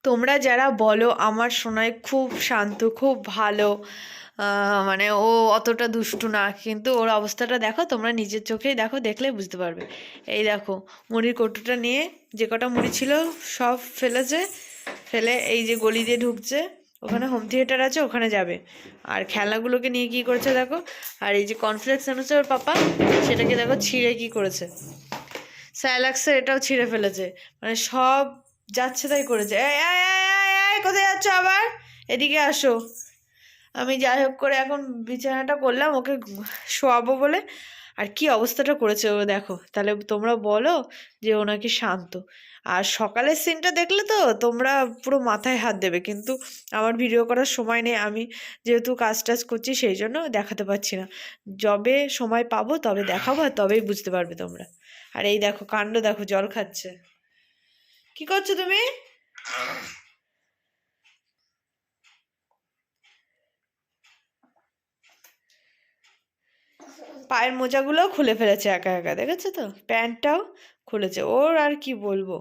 তোমরা যারা বলো আমার সোনাই খুব শান্ত, খুব ভালো, মানে ও অতটা দুষ্টু না, কিন্তু ওর অবস্থাটা দেখো, তোমরা নিজের চোখেই দেখো, দেখলে বুঝতে পারবে। এই দেখো, মুড়ির কৌটোটা নিয়ে যে কটা মুড়ি ছিল সব ফেলেছে, ফেলে এই যে গলি দিয়ে ঢুকছে, ওখানে হোম থিয়েটার আছে, ওখানে যাবে। আর খেলনাগুলোকে নিয়ে কি করেছে দেখো, আর এই যে কর্নফ্লেক্স এনেছে ওর পাপা, সেটাকে দেখো ছিঁড়ে কি করেছে, স্যালাক্সের এটাও ছিঁড়ে ফেলেছে, মানে সব যাচ্ছে তাই করেছে। এই এই এই এই এই, কোথায় যাচ্ছ আবার? এদিকে আসো। আমি যাই হোক করে এখন বিছানাটা করলাম ওকে শোয়াবো বলে, আর কি অবস্থাটা করেছে ও দেখো। তাহলে তোমরা বলো যে ও নাকি শান্ত। আর সকালের সিনটা দেখলে তো তোমরা পুরো মাথায় হাত দেবে, কিন্তু আমার ভিডিও করার সময় নেই, আমি যেহেতু কাজ টাজ করছি সেই জন্য দেখাতে পারছি না। যবে সময় পাবো তবে দেখাবো, আর তবেই বুঝতে পারবে তোমরা। আর এই দেখো কাণ্ড দেখো, জল খাচ্ছে। কি করছো তুমি? পায়ের মোজাগুলোও খুলে ফেলেছে একা একা, দেখেছো তো, প্যান্টটাও খুলেছে। ওর আর কি বলবো।